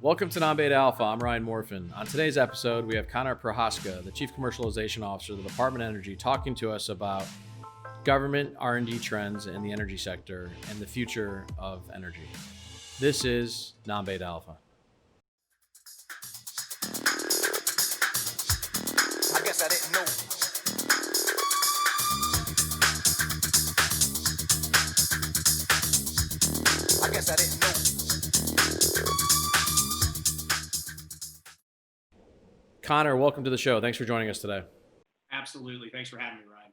Welcome to Non-Beta Alpha. I'm Ryan Morfin. On today's episode, we have Conner Prochaska, the Chief Commercialization Officer of the Department of Energy, talking to us about government R&D trends in the energy sector and the future of energy. This is Non-Beta Alpha. I guess I didn't know. I guess I didn't know. Conner, welcome to the show. Thanks for joining us today. Absolutely. Thanks for having me, Ryan.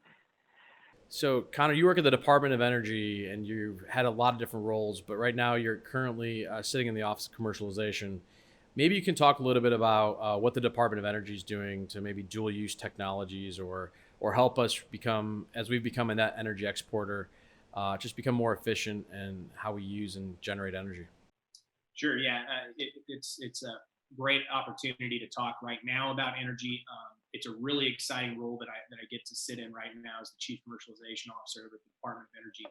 So, Conner, you work at the Department of Energy, and you've had a lot of different roles, but right now you're currently sitting in the Office of Commercialization. Maybe you can talk a little bit about what the Department of Energy is doing to maybe dual-use technologies or help us become, as we've become a net energy exporter, just become more efficient in how we use and generate energy. Sure. Yeah. It's a great opportunity to talk right now about energy. It's a really exciting role that I get to sit in right now as the Chief Commercialization Officer of the Department of Energy.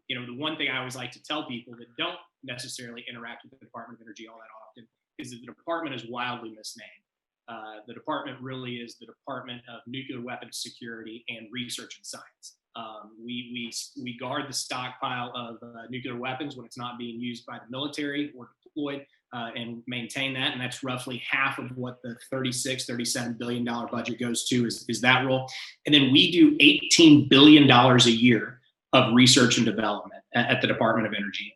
The one thing I always like to tell people that don't necessarily interact with the Department of Energy all that often is that the department is wildly misnamed. The department really is the Department of Nuclear Weapons Security and Research and Science. We guard the stockpile of nuclear weapons when it's not being used by the military or deployed, and maintain that. And that's roughly half of what the $37 billion budget goes to is that role. And then we do $18 billion a year of research and development at the Department of Energy,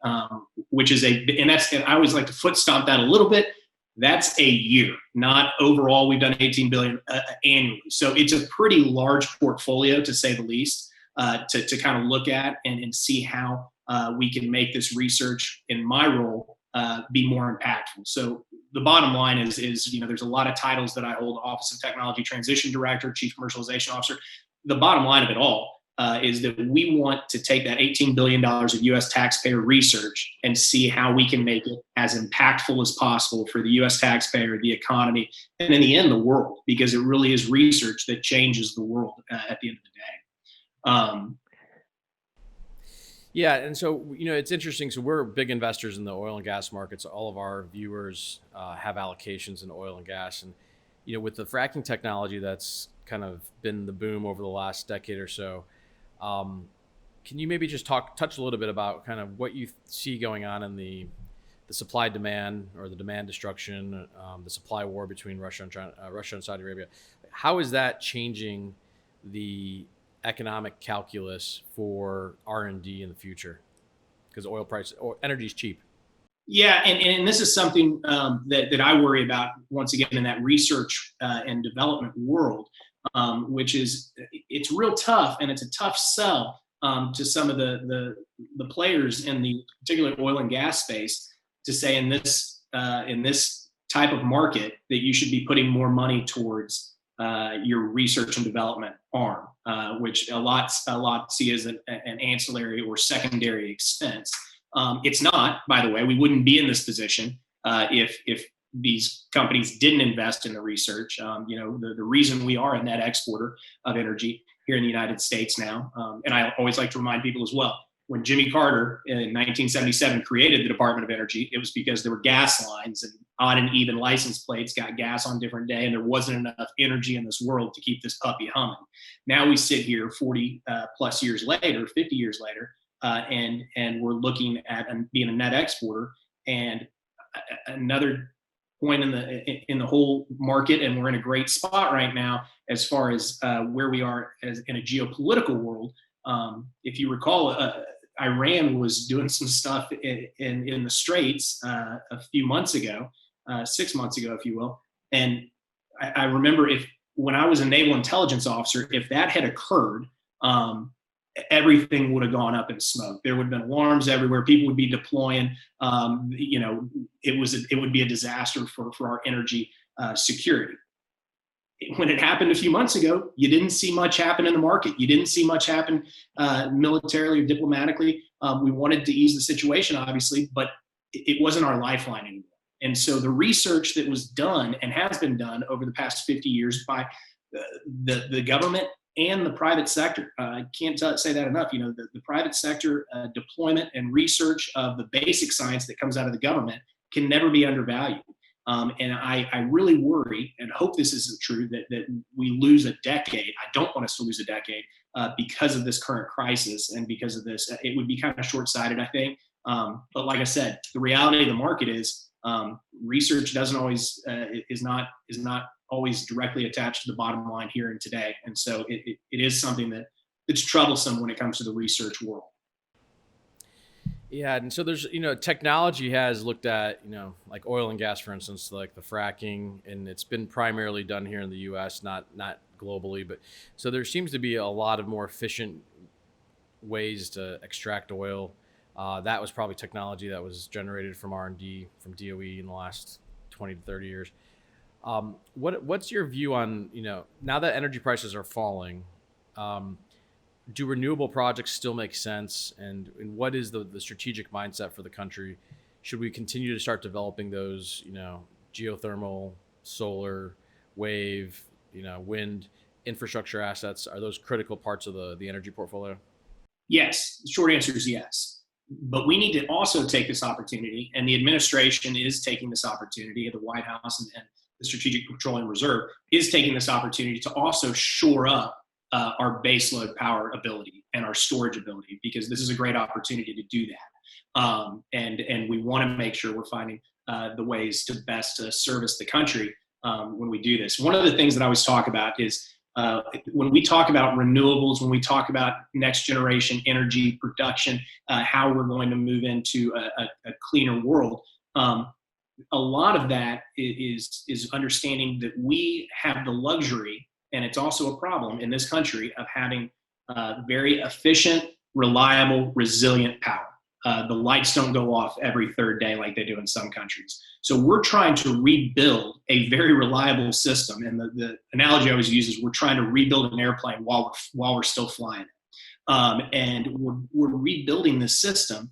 which is and I always like to foot stomp that a little bit. That's a year, not overall. We've done 18 billion annually. So it's a pretty large portfolio, to say the least, to kind of look at and see how we can make this research in my role be more impactful. So the bottom line is there's a lot of titles that I hold: Office of Technology Transition Director, Chief Commercialization Officer. The bottom line of it all is that we want to take that $18 billion of U.S. taxpayer research and see how we can make it as impactful as possible for the U.S. taxpayer, the economy, and in the end, the world, because it really is research that changes the world at the end of the day. Yeah, and so, it's interesting. So we're big investors in the oil and gas markets. All of our viewers have allocations in oil and gas. And, with the fracking technology that's kind of been the boom over the last decade or so, can you maybe just touch a little bit about kind of what you see going on in the supply demand or the demand destruction, the supply war between Russia and Saudi Arabia? How is that changing the economic calculus for R&D in the future, because oil price or energy is cheap? Yeah, and this is something that I worry about once again in that research and development world, which is it's real tough, and it's a tough sell to some of the players in the particular oil and gas space to say in this type of market that you should be putting more money towards your research and development arm, which a lot see as an ancillary or secondary expense. It's not, by the way. We wouldn't be in this position if these companies didn't invest in the research. The reason we are a net exporter of energy here in the United States now, and I always like to remind people as well, when Jimmy Carter in 1977 created the Department of Energy, it was because there were gas lines and odd and even license plates got gas on different day, and there wasn't enough energy in this world to keep this puppy humming. Now we sit here 40 plus years later, 50 years later, and we're looking at being a net exporter. And another point in the whole market, and we're in a great spot right now as far as where we are as in a geopolitical world. If you recall, Iran was doing some stuff in the Straits a few months ago, 6 months ago, if you will. And I remember when I was a naval intelligence officer, if that had occurred, everything would have gone up in smoke. There would have been alarms everywhere. People would be deploying. It would be a disaster for our energy security. When it happened a few months ago, you didn't see much happen in the market. You didn't see much happen militarily or diplomatically. We wanted to ease the situation, obviously, but it wasn't our lifeline anymore. And so the research that was done and has been done over the past 50 years by the government and the private sector, I can't say that enough. The private sector deployment and research of the basic science that comes out of the government can never be undervalued. And I really worry and hope this isn't true that we lose a decade. I don't want us to lose a decade because of this current crisis and because of this. It would be kind of short-sighted, I think. But like I said, the reality of the market is research doesn't always is not always directly attached to the bottom line here and today. And so it is something that's troublesome when it comes to the research world. Yeah, and so there's, technology has looked at, like oil and gas, for instance, like the fracking, and it's been primarily done here in the U.S., not globally. But so there seems to be a lot of more efficient ways to extract oil. That was probably technology that was generated from R&D from DOE in the last 20 to 30 years. What's your view on, now that energy prices are falling, do renewable projects still make sense? And what is the strategic mindset for the country? Should we continue to start developing those, geothermal, solar, wave, wind infrastructure assets? Are those critical parts of the energy portfolio? Yes. The short answer is yes. But we need to also take this opportunity, and the administration is taking this opportunity, the White House and the Strategic Petroleum Reserve is taking this opportunity to also shore up our baseload power ability and our storage ability, because this is a great opportunity to do that. And we want to make sure we're finding the ways to best service the country when we do this. One of the things that I always talk about is when we talk about renewables, when we talk about next generation energy production, how we're going to move into a cleaner world, a lot of that is understanding that we have the luxury, and it's also a problem in this country, of having very efficient, reliable, resilient power. The lights don't go off every third day like they do in some countries. So we're trying to rebuild a very reliable system. And the analogy I always use is we're trying to rebuild an airplane while we're still flying it. And we're rebuilding this system.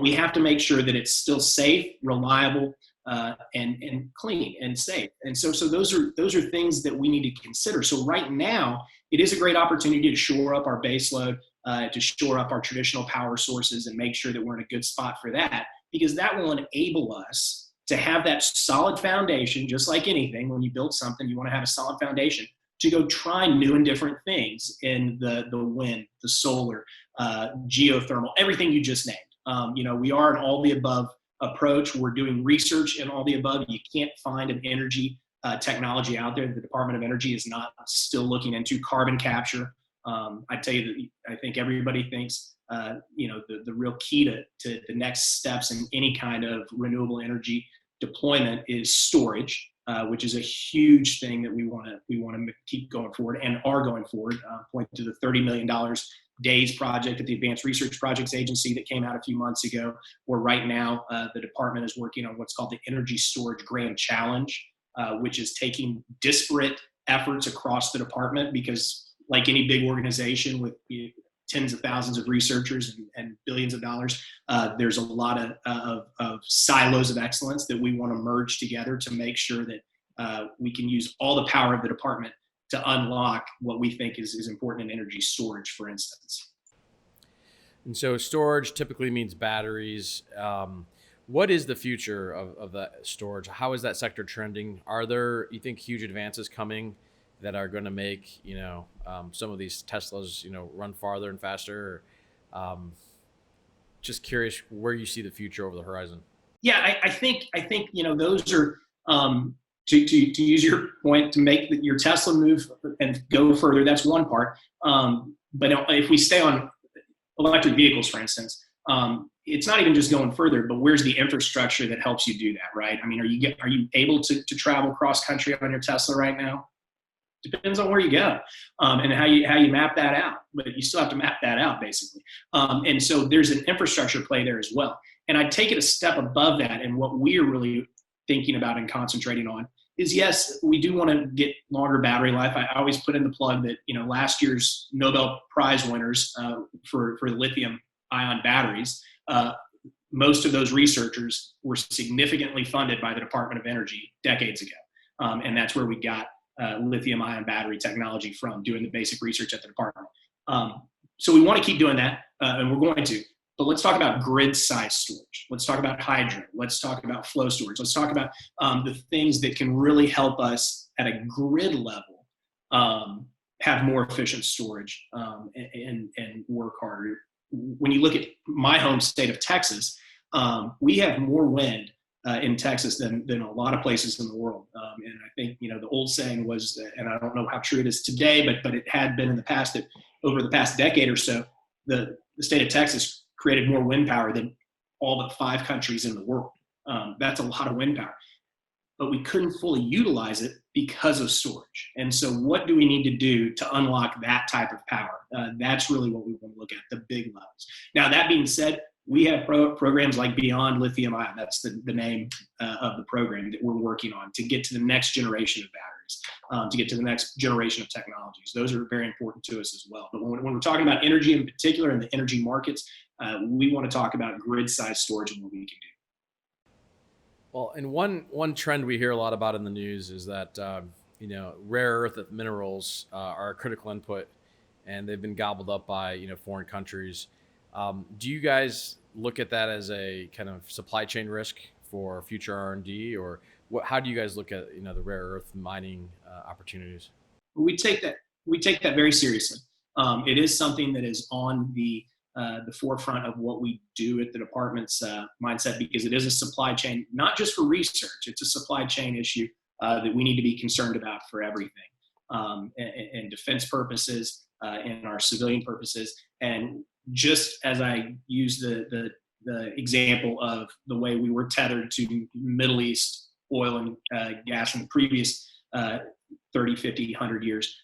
We have to make sure that it's still safe, reliable, and clean and safe. And so those are things that we need to consider. So right now, it is a great opportunity to shore up our baseload, to shore up our traditional power sources and make sure that we're in a good spot for that, because that will enable us to have that solid foundation. Just like anything, when you build something, you want to have a solid foundation to go try new and different things in the wind, the solar, geothermal, everything you just named. We are an all the above approach. We're doing research in all the above. You can't find an energy technology out there that the Department of Energy is not still looking into. Carbon capture. I tell you that I think everybody thinks, the real key to the next steps in any kind of renewable energy deployment is storage, which is a huge thing that we want to keep going forward and are going forward. Point to the $30 million DAYS project at the Advanced Research Projects Agency that came out a few months ago, or right now the department is working on what's called the Energy Storage Grand Challenge, which is taking disparate efforts across the department, because like any big organization with tens of thousands of researchers and billions of dollars, there's a lot of silos of excellence that we want to merge together to make sure that we can use all the power of the department to unlock what we think is important in energy storage, for instance. And so storage typically means batteries. What is the future of that storage? How is that sector trending? Are there, you think, huge advances coming that are going to make, some of these Teslas, run farther and faster? Just curious where you see the future over the horizon. Yeah, I think those are, to use your point, to make your Tesla move and go further. That's one part. But if we stay on electric vehicles, for instance, it's not even just going further, but where's the infrastructure that helps you do that, right? I mean, are you able to travel cross country on your Tesla right now? Depends on where you go and how you map that out. But you still have to map that out, basically. And so there's an infrastructure play there as well. And I take it a step above that. And what we are really thinking about and concentrating on is, yes, we do want to get longer battery life. I always put in the plug that, last year's Nobel Prize winners for lithium ion batteries, most of those researchers were significantly funded by the Department of Energy decades ago. And that's where we got lithium ion battery technology from, doing the basic research at the department. So we want to keep doing that, and we're going to. But let's talk about grid size storage. Let's talk about hydro. Let's talk about flow storage. Let's talk about the things that can really help us at a grid level have more efficient storage and work harder. When you look at my home state of Texas, we have more wind in Texas than a lot of places in the world. And I think, the old saying was, and I don't know how true it is today, but it had been in the past, that over the past decade or so, the state of Texas created more wind power than all but 5 countries in the world. That's a lot of wind power. But we couldn't fully utilize it because of storage. And so what do we need to do to unlock that type of power? That's really what we want to look at, the big levels. Now, that being said, we have programs like Beyond Lithium Ion. That's the name of the program that we're working on to get to the next generation of batteries, to get to the next generation of technologies. Those are very important to us as well. But when we're talking about energy in particular and the energy markets, we want to talk about grid-size storage and what we can do. Well, and one trend we hear a lot about in the news is that rare earth minerals are a critical input, and they've been gobbled up by foreign countries. Do you guys look at that as a kind of supply chain risk for future R&D, or how do you guys look at the rare earth mining opportunities? We take that very seriously. It is something that is on the forefront of what we do at the department's mindset, because it is a supply chain, not just for research. It's a supply chain issue that we need to be concerned about for everything, and defense purposes, and our civilian purposes. And just as I use the example of the way we were tethered to Middle East oil and gas in the previous 30, 50, 100 years,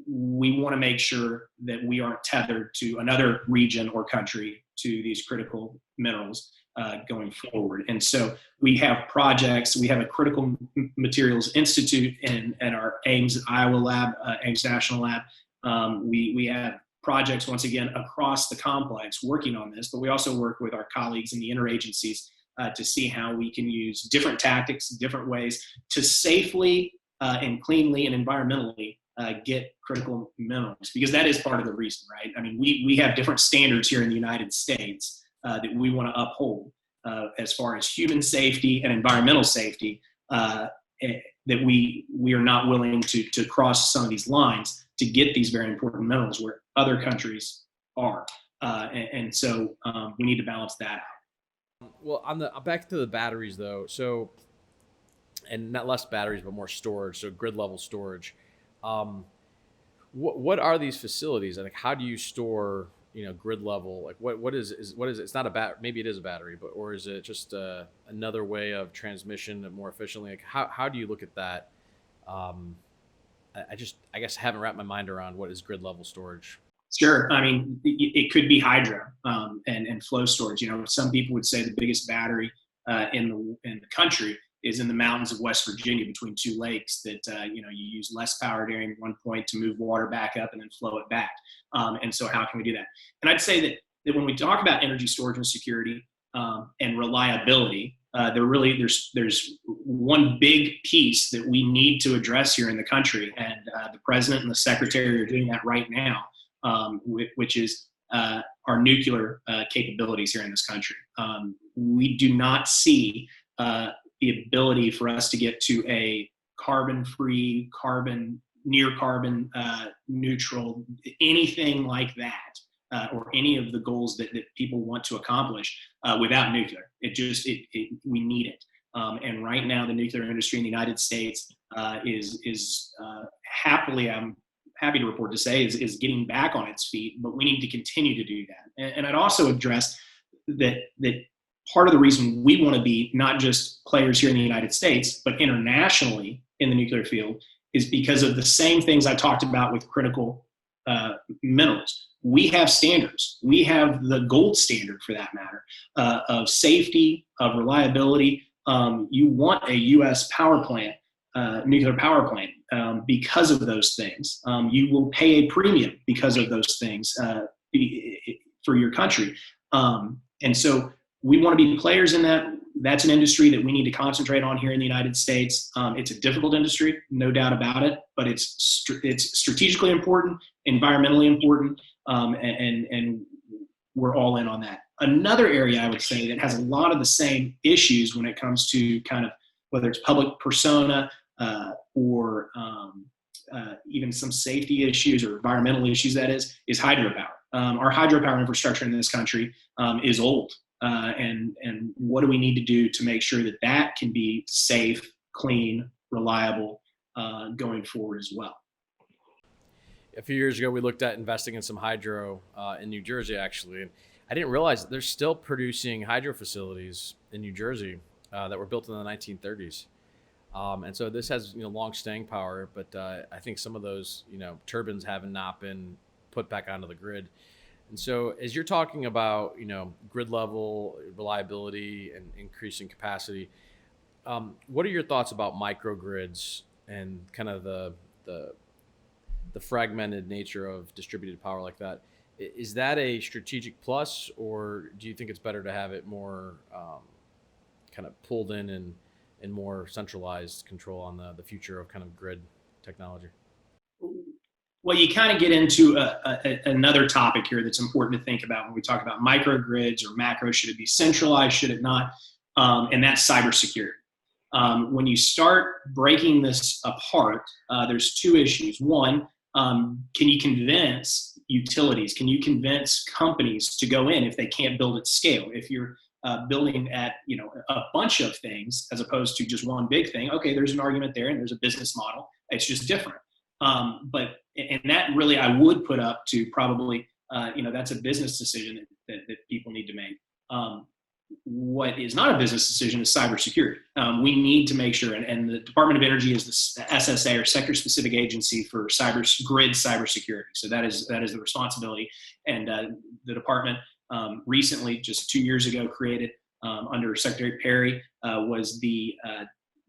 we want to make sure that we aren't tethered to another region or country to these critical minerals going forward. And so we have projects. We have a Critical Materials Institute and our Ames Iowa lab, Ames National Lab. We have projects, once again, across the complex working on this, but we also work with our colleagues in the interagencies to see how we can use different tactics, different ways to safely and cleanly and environmentally get critical minerals, because that is part of the reason, right? I mean, we have different standards here in the United States that we want to uphold as far as human safety and environmental safety, that we are not willing to cross some of these lines to get these very important minerals where other countries are. And so we need to balance that out. Well, back to the batteries though. So, and not less batteries, but more storage. So grid level storage. What are these facilities? Like, how do you store, grid level? Like, what is it? It's not a battery. Maybe it is a battery, or is it just another way of transmission more efficiently? Like, how do you look at that? I guess haven't wrapped my mind around what is grid level storage. Sure. I mean, it could be hydro and flow storage. Some people would say the biggest battery in the country is in the mountains of West Virginia between 2 lakes that, you use less power during one point to move water back up and then flow it back. And so how can we do that? And I'd say that when we talk about energy storage and security and reliability, there's one big piece that we need to address here in the country. And the president and the secretary are doing that right now, which is our nuclear capabilities here in this country. We do not see the ability for us to get to a carbon-free, near carbon neutral, anything like that, or any of the goals that people want to accomplish without nuclear. We need it. And right now, the nuclear industry in the United States is happily, I'm happy to report to say, is getting back on its feet, but we need to continue to do that. And I'd also address that part of the reason we want to be not just players here in the United States, but internationally in the nuclear field is because of the same things I talked about with critical minerals. We have standards. We have the gold standard, for that matter, of safety, of reliability. You want a U.S. power plant, nuclear power plant, because of those things. You will pay a premium because of those things for your country. And so we want to be players in that. That's an industry that we need to concentrate on here in the United States. It's a difficult industry, no doubt about it, but it's strategically important, environmentally important, and we're all in on that. Another area I would say that has a lot of the same issues when it comes to kind of whether it's public persona or even some safety issues or environmental issues, that is hydropower. Our hydropower infrastructure in this country is old. And what do we need to do to make sure that that can be safe, clean, reliable going forward as well? A few years ago, we looked at investing in some hydro in New Jersey, actually. And I didn't realize that they're still producing hydro facilities in New Jersey that were built in the 1930s. And so this has long staying power, but I think some of those turbines have not been put back onto the grid. And so as you're talking about grid level reliability and increasing capacity, what are your thoughts about microgrids and kind of the fragmented nature of distributed power like that? Is that a strategic plus, or do you think it's better to have it more kind of pulled in and more centralized control on the future of kind of grid technology? Well, you kind of get into another topic here that's important to think about when we talk about microgrids or macro. Should it be centralized? Should it not? And that's cybersecurity. When you start breaking this apart, there's two issues. One, can you convince utilities? Can you convince companies to go in if they can't build at scale? If you're building at a bunch of things as opposed to just one big thing, okay, there's an argument there and there's a business model. It's just different. And that really I would put up to probably that's a business decision that people need to make. What is not a business decision is cybersecurity. We need to make sure, and the Department of Energy is the SSA, or sector specific agency for grid cybersecurity. So that is the responsibility. And the department recently, just 2 years ago, created under Secretary Perry was the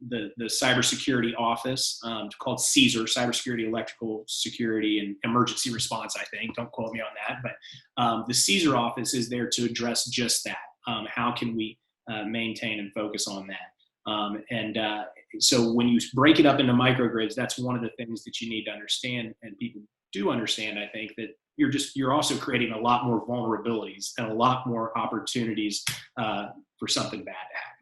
cybersecurity office called CSER, Cybersecurity, Electrical Security, and Emergency Response, I think. Don't quote me on that. But the CSER office is there to address just that. How can we maintain and focus on that? So when you break it up into microgrids, that's one of the things that you need to understand, and people do understand, I think, that you're also creating a lot more vulnerabilities and a lot more opportunities for something bad to happen.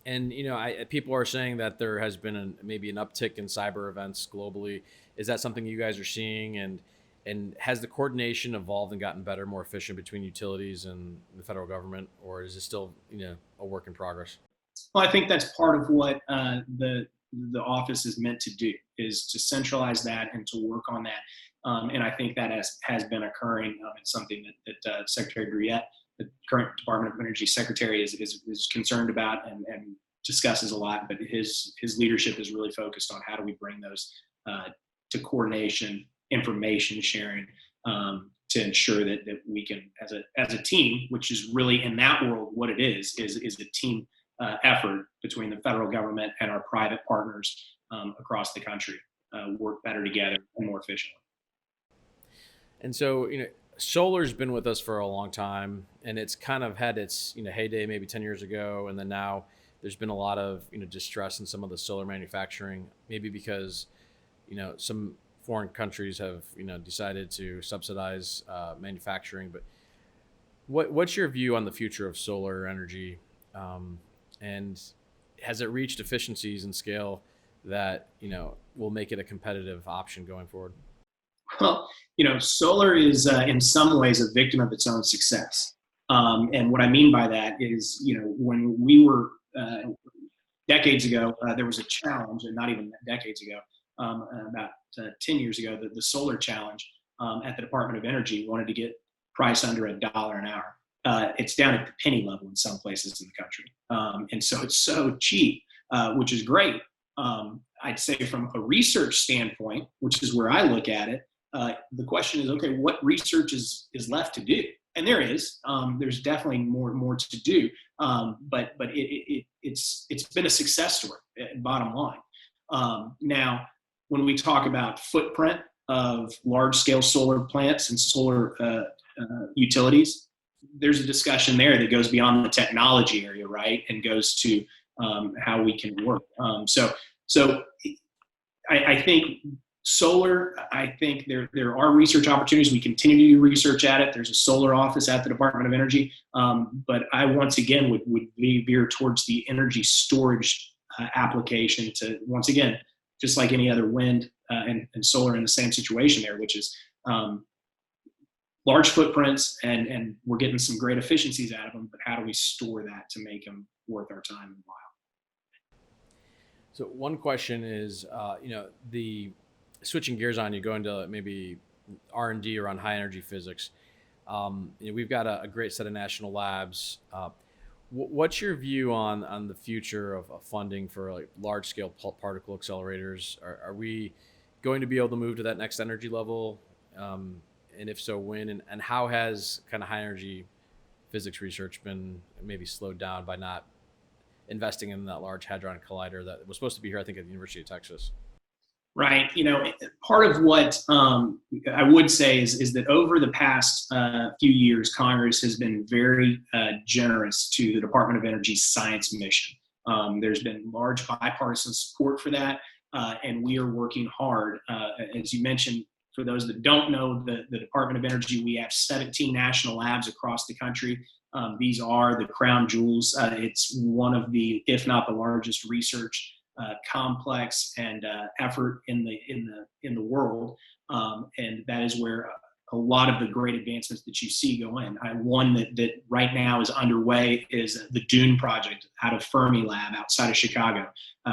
And people are saying that there has been maybe an uptick in cyber events globally. Is that something you guys are seeing? And has the coordination evolved and gotten better, more efficient between utilities and the federal government, or is it still a work in progress? Well, I think that's part of what the office is meant to do, is to centralize that and to work on that. And I think that has been occurring. It's something that Secretary Gruyette, the current Department of Energy Secretary, is concerned about and discusses a lot. But his leadership is really focused on how do we bring those to coordination, information sharing, to ensure that we can, as a team, which is really in that world what it is a team effort between the federal government and our private partners across the country, work better together and more efficiently. And so, solar's been with us for a long time, and it's kind of had its heyday maybe 10 years ago, and then now there's been a lot of distress in some of the solar manufacturing, maybe because some foreign countries have decided to subsidize manufacturing. But what's your view on the future of solar energy, and has it reached efficiencies and scale that will make it a competitive option going forward? Well, solar is in some ways a victim of its own success. And what I mean by that is, when we were decades ago, there was a challenge, and not even decades ago, about 10 years ago, the solar challenge at the Department of Energy wanted to get price under $1 an hour. It's down at the penny level in some places in the country. And so it's so cheap, which is great. I'd say from a research standpoint, which is where I look at it, the question is, okay, what research is left to do? And there is. There's definitely more to do. But it's been a success story, bottom line. Now, when we talk about footprint of large-scale solar plants and solar utilities, there's a discussion there that goes beyond the technology area, right, and goes to how we can work. So I think Solar, I think there are research opportunities. We continue to do research at it. There's a solar office at the Department of Energy. But I, once again, would veer towards the energy storage application to, once again, just like any other wind and solar in the same situation there, which is large footprints, and we're getting some great efficiencies out of them, but how do we store that to make them worth our time and while? So one question is, the switching gears on you, going to maybe R&D around high energy physics. We've got a great set of national labs. What's your view on the future of funding for like large scale particle accelerators? Are we going to be able to move to that next energy level? And if so, when? And how has kind of high energy physics research been maybe slowed down by not investing in that Large Hadron Collider that was supposed to be here, I think, at the University of Texas? Right. Part of what I would say is that over the past few years, Congress has been very generous to the Department of Energy's science mission. There's been large bipartisan support for that, and we are working hard. As you mentioned, for those that don't know, the Department of Energy, we have 17 national labs across the country. These are the crown jewels. It's one of the, if not the largest research complex and effort in the world, and that is where a lot of the great advancements that you see go in. One that right now is underway is the DOE project out of Fermi Lab outside of Chicago,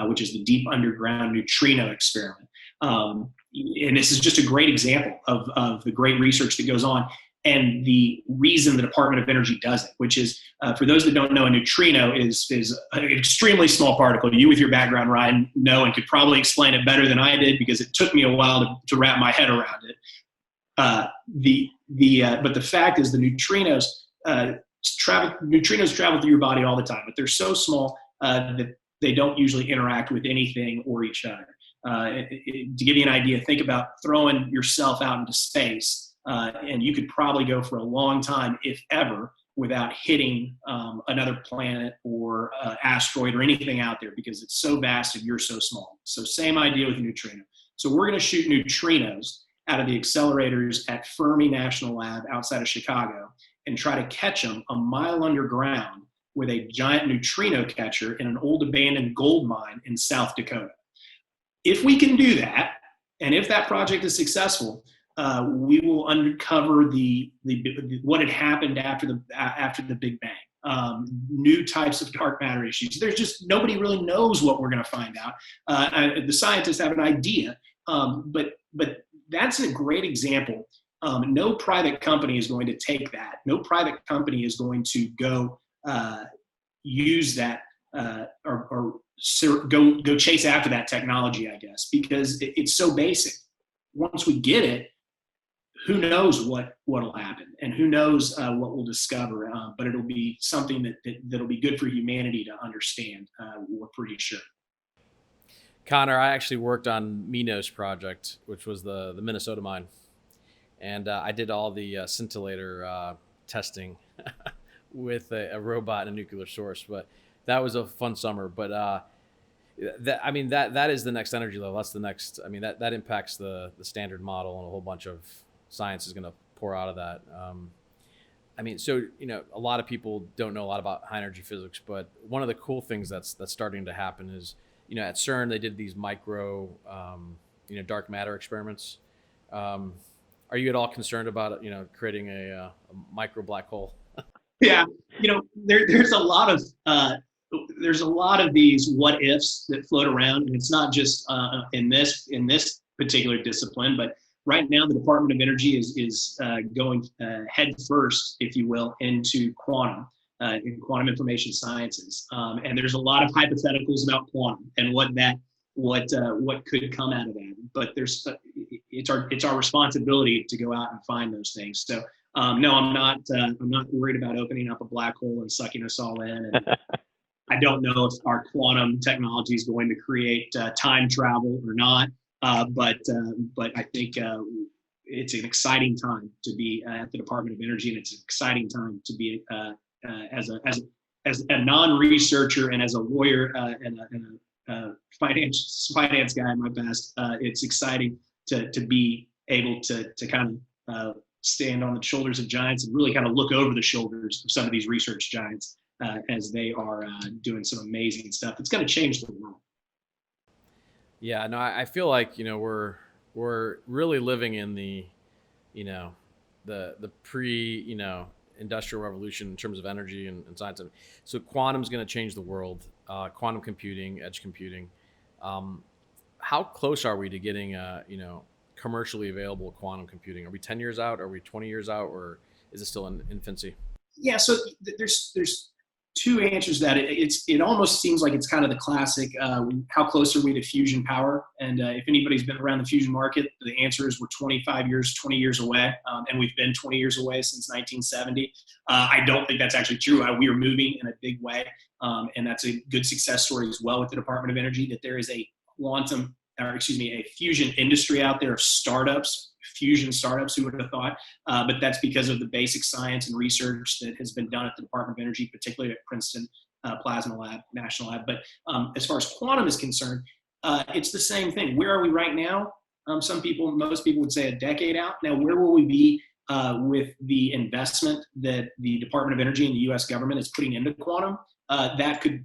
which is the deep underground neutrino experiment. And this is just a great example of the great research that goes on and the reason the Department of Energy does it, which is, for those that don't know, a neutrino is an extremely small particle. You, with your background, Ryan, know and could probably explain it better than I did because it took me a while to wrap my head around it. But the fact is, the neutrinos travel through your body all the time, but they're so small that they don't usually interact with anything or each other. To give you an idea, think about throwing yourself out into space. And you could probably go for a long time, if ever, without hitting another planet or asteroid or anything out there because it's so vast and you're so small. So same idea with a neutrino. So we're going to shoot neutrinos out of the accelerators at Fermi National Lab outside of Chicago and try to catch them a mile underground with a giant neutrino catcher in an old abandoned gold mine in South Dakota. If we can do that, and if that project is successful, we will uncover what had happened after the Big Bang. New types of dark matter issues. There's just nobody really knows what we're going to find out. The scientists have an idea, but that's a great example. No private company is going to take that. No private company is going to go use that or go chase after that technology, I guess, because it's so basic. Once we get it, who knows what'll happen and who knows what we'll discover, but it'll be something that'll be good for humanity to understand, we're pretty sure. Conner, I actually worked on Minos project, which was the Minnesota mine. And I did all the scintillator testing with a robot and a nuclear source, but that was a fun summer. But that is the next energy level. That's the next, that impacts the standard model, and a whole bunch of science is going to pour out of that. A lot of people don't know a lot about high energy physics, but one of the cool things that's starting to happen is, at CERN, they did these micro, dark matter experiments. Are you at all concerned about, creating a micro black hole? Yeah. There's a lot of these what ifs that float around, and it's not just in this particular discipline, but right now, the Department of Energy is going head first, if you will, into quantum, in quantum information sciences, and there's a lot of hypotheticals about quantum and what could come out of that. But it's our responsibility to go out and find those things. So no, I'm not worried about opening up a black hole and sucking us all in. And I don't know if our quantum technology is going to create time travel or not. But I think it's an exciting time to be at the Department of Energy, and it's an exciting time to be as a non-researcher and as a lawyer and a finance guy in my past. It's exciting to be able to kind of stand on the shoulders of giants and really kind of look over the shoulders of some of these research giants as they are doing some amazing stuff. It's going to change the world. Yeah, no, I feel like we're really living in the the pre industrial revolution in terms of energy and science. So quantum's going to change the world. Quantum computing, edge computing. How close are we to getting commercially available quantum computing? Are we 10 years out? Are we 20 years out? Or is it still in infancy? Yeah, so there's two answers to that. It almost seems like it's kind of the classic, how close are we to fusion power? And if anybody's been around the fusion market, the answer is we're 20 years away. And we've been 20 years away since 1970. I don't think that's actually true. We are moving in a big way. And that's a good success story as well with the Department of Energy, that there is a fusion industry out there of fusion startups, who would have thought? But that's because of the basic science and research that has been done at the Department of Energy, particularly at Princeton Plasma Lab, National Lab. But as far as quantum is concerned, it's the same thing. Where are we right now? Most people would say a decade out. Now, where will we be with the investment that the Department of Energy and the U.S. government is putting into quantum? That could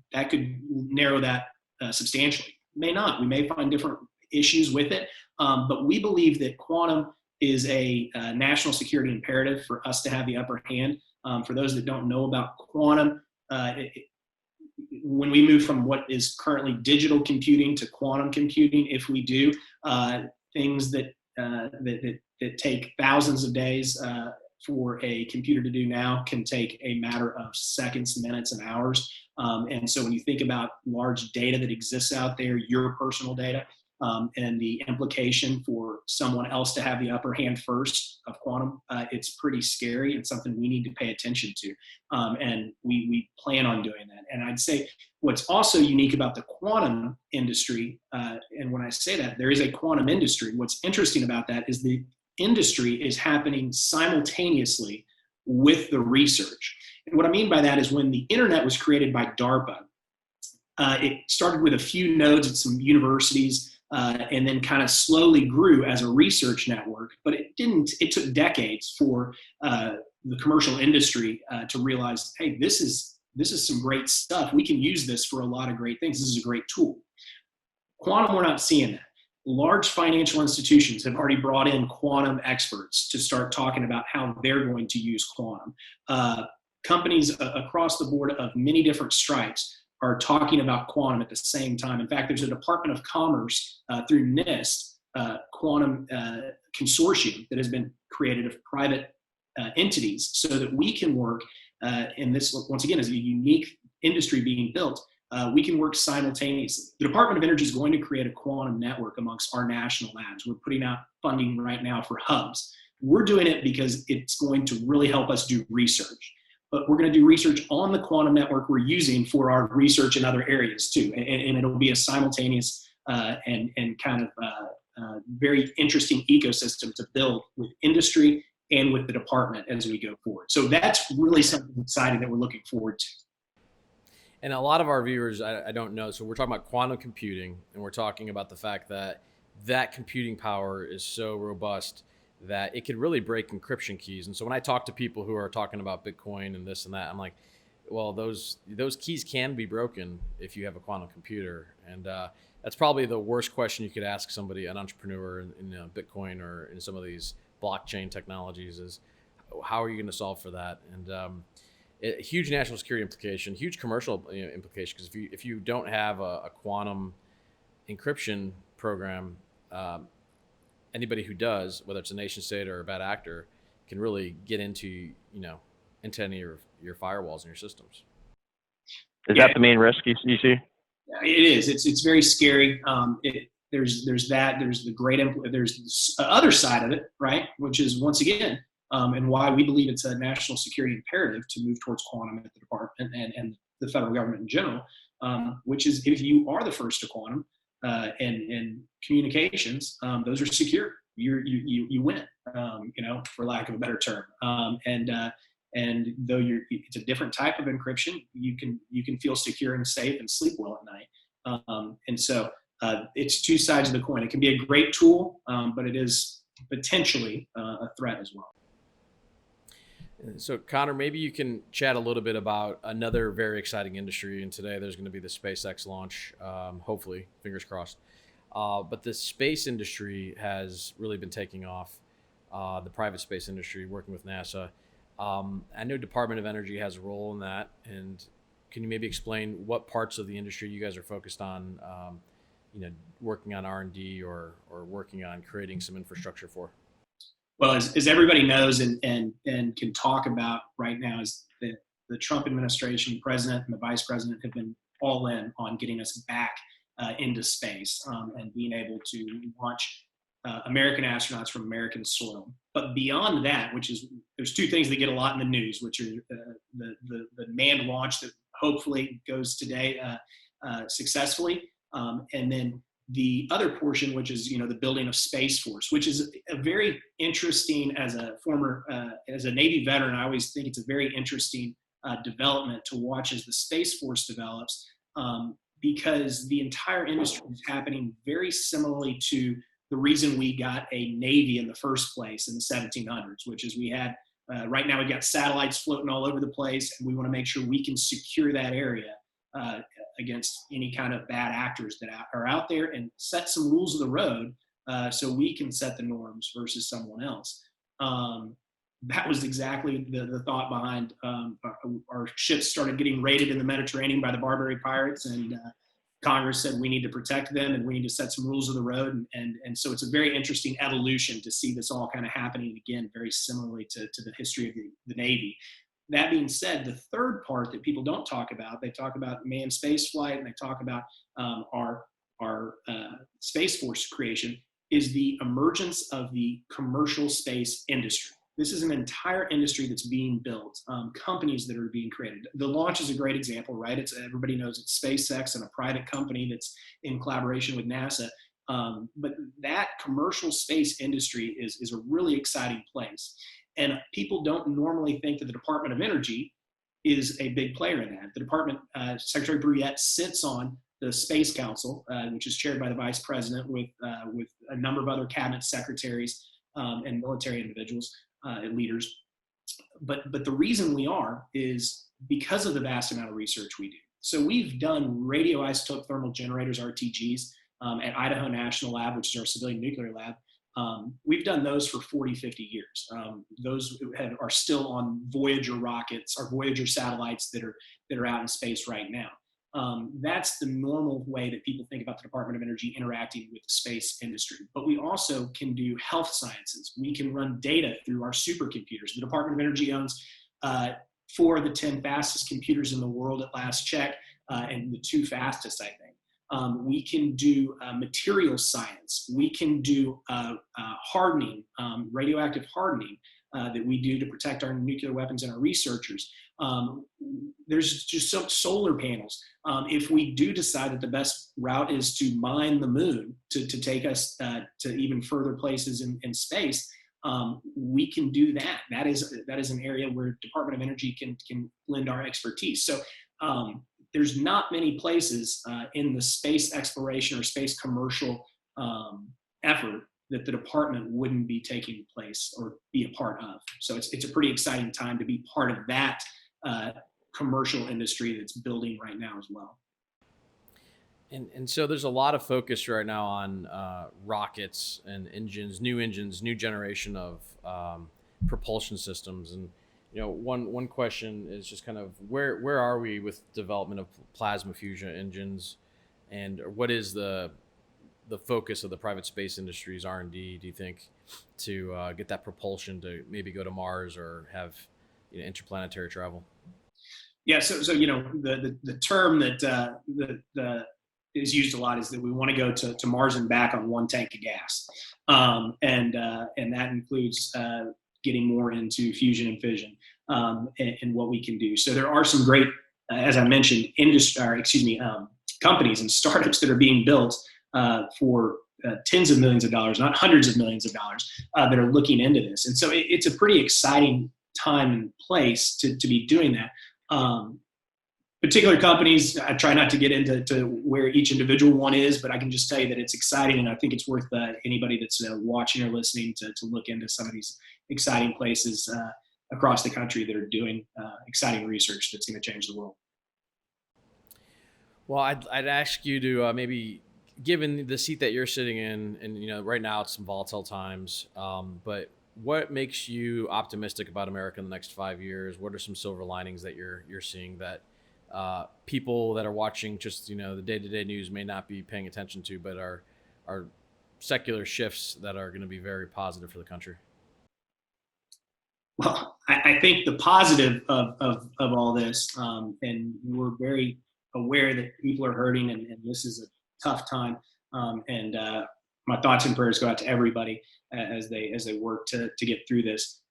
narrow that substantially. May not. We may find different issues with it, but we believe that quantum is a national security imperative for us to have the upper hand. For those that don't know about quantum, when we move from what is currently digital computing to quantum computing, if we do things that take thousands of days for a computer to do now can take a matter of seconds, minutes, and hours. And so when you think about large data that exists out there, your personal data, and the implication for someone else to have the upper hand first of quantum, it's pretty scary. It's something we need to pay attention to. And we plan on doing that. And I'd say what's also unique about the quantum industry, and when I say that, there is a quantum industry. What's interesting about that is the industry is happening simultaneously with the research. And what I mean by that is when the internet was created by DARPA, it started with a few nodes at some universities, and then kind of slowly grew as a research network. But it took decades for the commercial industry to realize, hey, this is some great stuff. We can use this for a lot of great things. This is a great tool. Quantum, we're not seeing that. Large financial institutions have already brought in quantum experts to start talking about how they're going to use quantum. Companies across the board of many different stripes are talking about quantum at the same time. In fact, there's a Department of Commerce through NIST quantum consortium that has been created of private entities so that we can work, and this, once again, is a unique industry being built. We can work simultaneously. The Department of Energy is going to create a quantum network amongst our national labs. We're putting out funding right now for hubs. We're doing it because it's going to really help us do research. But we're going to do research on the quantum network we're using for our research in other areas too. And it'll be a simultaneous and kind of very interesting ecosystem to build with industry and with the department as we go forward. So that's really something exciting that we're looking forward to. And a lot of our viewers, I don't know. So we're talking about quantum computing, and we're talking about the fact that computing power is so robust that it could really break encryption keys. And so when I talk to people who are talking about Bitcoin and this and that, I'm like, well, those keys can be broken if you have a quantum computer. And that's probably the worst question you could ask somebody, an entrepreneur in Bitcoin or in some of these blockchain technologies, is how are you going to solve for that? And a huge national security implication, huge commercial implication, because if you don't have a quantum encryption program, anybody who does, whether it's a nation state or a bad actor, can really get into any of your firewalls and your systems. Is that the main risk you see? It is. It's very scary. There's that. There's there's the other side of it, right? Which is, once again, and why we believe it's a national security imperative to move towards quantum at the department and the federal government in general, which is, if you are the first to quantum and communications, those are secure. You win, for lack of a better term. And though it's a different type of encryption, you can feel secure and safe and sleep well at night. And so it's two sides of the coin. It can be a great tool, but it is potentially a threat as well. So, Conner, maybe you can chat a little bit about another very exciting industry. And today there's going to be the SpaceX launch, hopefully, fingers crossed. But the space industry has really been taking off, the private space industry, working with NASA. I know Department of Energy has a role in that. And can you maybe explain what parts of the industry you guys are focused on, working on R&D or working on creating some infrastructure for? Well, as everybody knows and can talk about right now, is that the Trump administration, president and the vice president, have been all in on getting us back into space and being able to launch American astronauts from American soil. But beyond that, there's two things that get a lot in the news, which are the manned launch that hopefully goes today successfully, and then the other portion, which is the building of Space Force, which is a very interesting, as a former as a Navy veteran, I always think it's a very interesting development to watch as the Space Force develops, because the entire industry is happening very similarly to the reason we got a Navy in the first place in the 1700s, which is we had right now we've got satellites floating all over the place, and we want to make sure we can secure that area against any kind of bad actors that are out there, and set some rules of the road so we can set the norms versus someone else. That was exactly the thought behind our ships started getting raided in the Mediterranean by the Barbary pirates, and Congress said we need to protect them and we need to set some rules of the road. And so it's a very interesting evolution to see this all kind of happening again, very similarly to the history of the Navy. That being said, the third part that people don't talk about, they talk about manned space flight and they talk about our Space Force creation, is the emergence of the commercial space industry. This is an entire industry that's being built, companies that are being created. The launch is a great example, right? Everybody knows it's SpaceX and a private company that's in collaboration with NASA. But that commercial space industry is a really exciting place. And people don't normally think that the Department of Energy is a big player in that. The department, Secretary Brouillette sits on the Space Council, which is chaired by the Vice President with a number of other cabinet secretaries and military individuals and leaders. But the reason we are is because of the vast amount of research we do. So we've done radioisotope thermal generators, RTGs, at Idaho National Lab, which is our civilian nuclear lab. We've done those for 40, 50 years. Those are still on Voyager rockets, or Voyager satellites that are out in space right now. That's the normal way that people think about the Department of Energy interacting with the space industry. But we also can do health sciences. We can run data through our supercomputers. The Department of Energy owns 4 of the 10 fastest computers in the world at last check, and the 2 fastest, I think. We can do material science. We can do hardening, radioactive hardening that we do to protect our nuclear weapons and our researchers. There's just some solar panels. If we do decide that the best route is to mine the moon to take us to even further places in space, we can do that. That is an area where Department of Energy can lend our expertise. So there's not many places in the space exploration or space commercial effort that the department wouldn't be taking place or be a part of. So it's a pretty exciting time to be part of that commercial industry that's building right now as well. And so there's a lot of focus right now on rockets and engines, new generation of propulsion systems. And one question is just kind of where are we with development of plasma fusion engines, and what is the focus of the private space industry's R&D, do you think, to get that propulsion to maybe go to Mars or have interplanetary travel? Yeah, so the term that is used a lot is that we want to go to Mars and back on 1 tank of gas, and that includes getting more into fusion and fission and what we can do. So there are some great, as I mentioned, companies and startups that are being built for tens of millions of dollars, not hundreds of millions of dollars, that are looking into this. And so it's a pretty exciting time and place to be doing that. particular companies, I try not to get into where each individual one is, but I can just tell you that it's exciting, and I think it's worth anybody that's watching or listening to look into some of these exciting places across the country that are doing exciting research that's going to change the world. Well, I'd ask you to maybe, given the seat that you're sitting in, and right now it's some volatile times, but what makes you optimistic about America in the next 5 years? What are some silver linings that you're seeing that people that are watching just the day-to-day news may not be paying attention to, but are secular shifts that are going to be very positive for the country? Well, I think the positive of all this, and we're very aware that people are hurting, and this is a tough time, and my thoughts and prayers go out to everybody as they work to get through this.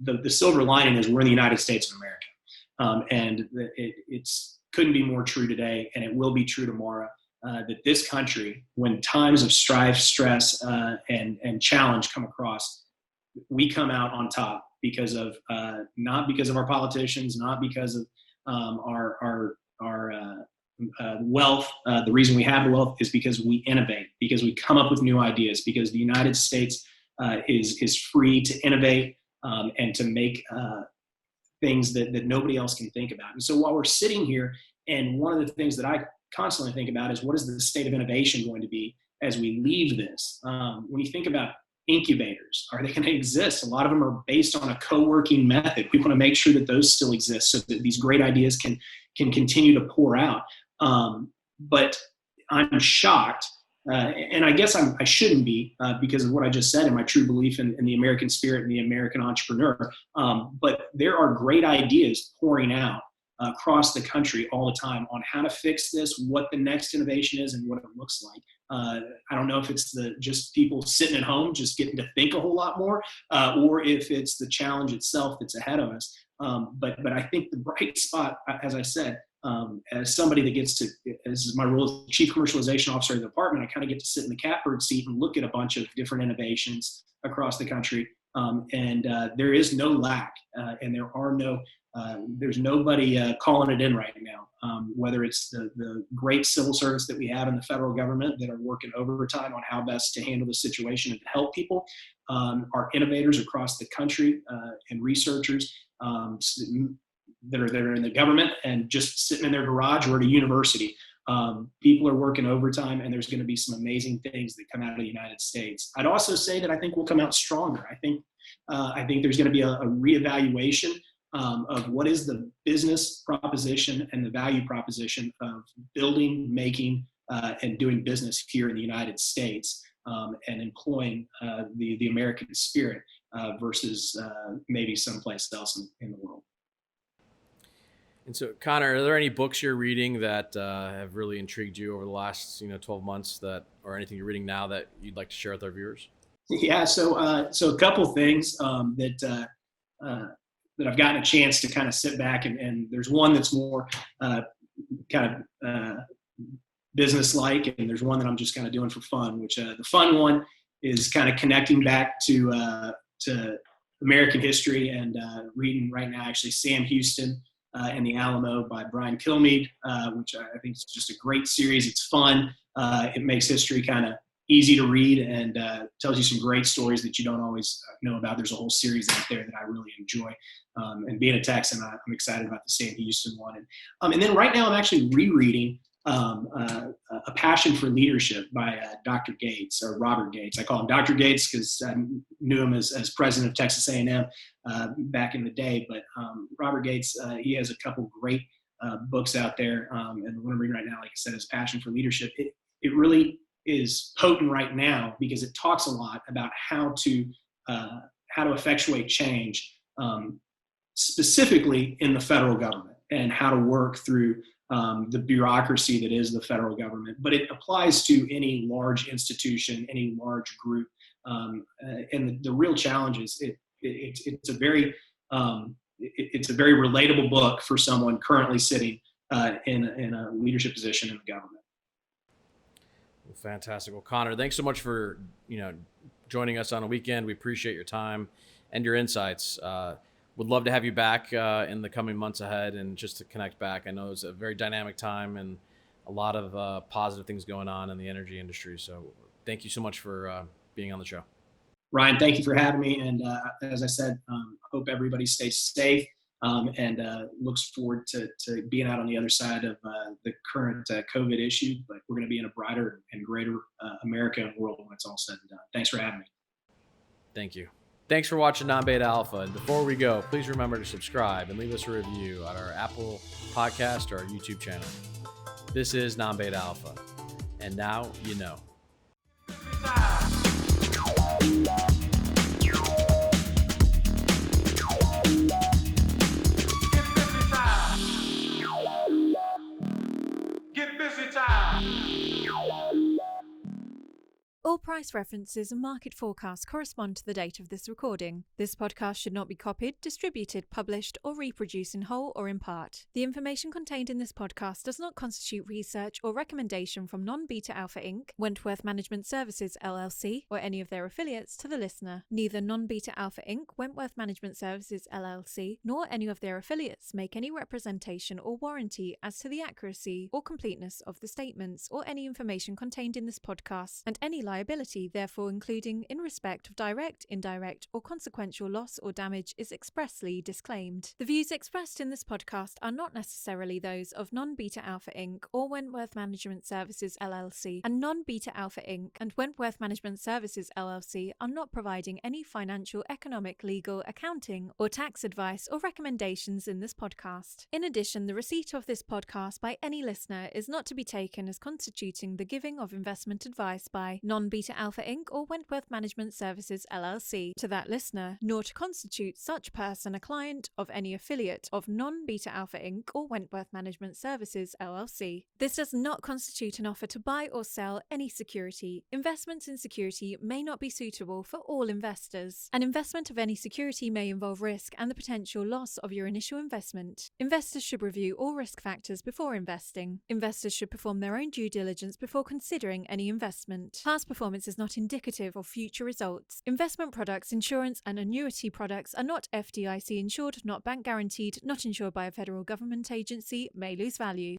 The silver lining is we're in the United States of America, and it's couldn't be more true today, and it will be true tomorrow. That this country, when times of strife, stress, and challenge come across, we come out on top because of not because of our politicians, not because of our wealth. The reason we have the wealth is because we innovate, because we come up with new ideas, because the United States is free to innovate and to make things that nobody else can think about. And so while we're sitting here, and one of the things that I constantly think about is what is the state of innovation going to be as we leave this? When you think about incubators, are they going to exist? A lot of them are based on a co-working method. We want to make sure that those still exist so that these great ideas can continue to pour out. But I'm shocked, and I guess I shouldn't be because of what I just said and my true belief in the American spirit and the American entrepreneur. But there are great ideas pouring out across the country all the time on how to fix this, what the next innovation is, and what it looks like. I don't know if it's just people sitting at home just getting to think a whole lot more, or if it's the challenge itself that's ahead of us. But I think the bright spot, as I said, as somebody that gets to, this is my role as Chief Commercialization Officer of the department, I kind of get to sit in the catbird seat and look at a bunch of different innovations across the country. And there is no lack, and there's nobody calling it in right now. Whether it's the great civil service that we have in the federal government that are working overtime on how best to handle the situation and to help people, our innovators across the country and researchers that are in the government and just sitting in their garage or at a university. People are working overtime, and there's going to be some amazing things that come out of the United States. I'd also say that I think we'll come out stronger. I think there's going to be a reevaluation of what is the business proposition and the value proposition of building, making, and doing business here in the United States, and employing the American spirit versus maybe someplace else in the world. And so, Conner, are there any books you're reading that have really intrigued you over the last 12 months or anything you're reading now that you'd like to share with our viewers? Yeah, so a couple things that I've gotten a chance to kind of sit back and there's one that's more kind of business-like, and there's one that I'm just kind of doing for fun. Which the fun one is kind of connecting back to American history and reading right now actually Sam Houston and the Alamo by Brian Kilmeade, which I think is just a great series. It's fun. It makes history kind of easy to read and tells you some great stories that you don't always know about. There's a whole series out there that I really enjoy. And being a Texan, I'm excited about the Sam Houston one. And then right now I'm actually rereading A Passion for Leadership by Dr. Gates, or Robert Gates. I call him Dr. Gates because I knew him as president of Texas A&M back in the day. But Robert Gates, he has a couple great books out there. And the one I'm reading right now, like I said, is Passion for Leadership. It really is potent right now because it talks a lot about how to effectuate change, specifically in the federal government, and how to work through the bureaucracy that is the federal government. But it applies to any large institution, any large group. And the real challenge is it's a very relatable book for someone currently sitting in a leadership position in the government. Well, fantastic. Well, Conner, thanks so much for joining us on a weekend. We appreciate your time and your insights. would love to have you back in the coming months ahead and just to connect back. I know it's a very dynamic time and a lot of positive things going on in the energy industry. So thank you so much for being on the show. Ryan, thank you for having me. And as I said, hope everybody stays safe and looks forward to being out on the other side of the current COVID issue. But we're going to be in a brighter and greater America and world when it's all said and done. Thanks for having me. Thank you. Thanks for watching Non-Beta Alpha. And before we go, please remember to subscribe and leave us a review on our Apple podcast or our YouTube channel. This is Non-Beta Alpha. And now you know. Get busy time. All price references and market forecasts correspond to the date of this recording. This podcast should not be copied, distributed, published, or reproduced in whole or in part. The information contained in this podcast does not constitute research or recommendation from Non-Beta Alpha Inc., Wentworth Management Services LLC, or any of their affiliates to the listener. Neither Non-Beta Alpha Inc., Wentworth Management Services LLC, nor any of their affiliates make any representation or warranty as to the accuracy or completeness of the statements or any information contained in this podcast, and any liability, therefore including in respect of direct, indirect, or consequential loss or damage is expressly disclaimed. The views expressed in this podcast are not necessarily those of Non-Beta Alpha Inc. or Wentworth Management Services LLC, and Non-Beta Alpha Inc. and Wentworth Management Services LLC are not providing any financial, economic, legal, accounting, or tax advice or recommendations in this podcast. In addition, the receipt of this podcast by any listener is not to be taken as constituting the giving of investment advice by Non-Beta Alpha Inc. or Wentworth Management Services LLC to that listener, nor to constitute such person a client of any affiliate of Non-Beta Alpha Inc. or Wentworth Management Services LLC. This does not constitute an offer to buy or sell any security. Investments in security may not be suitable for all investors. An investment of any security may involve risk and the potential loss of your initial investment. Investors should review all risk factors before investing. Investors should perform their own due diligence before considering any investment. Past performance is not indicative of future results. Investment products, insurance, and annuity products are not FDIC insured, not bank guaranteed, not insured by a federal government agency, may lose value.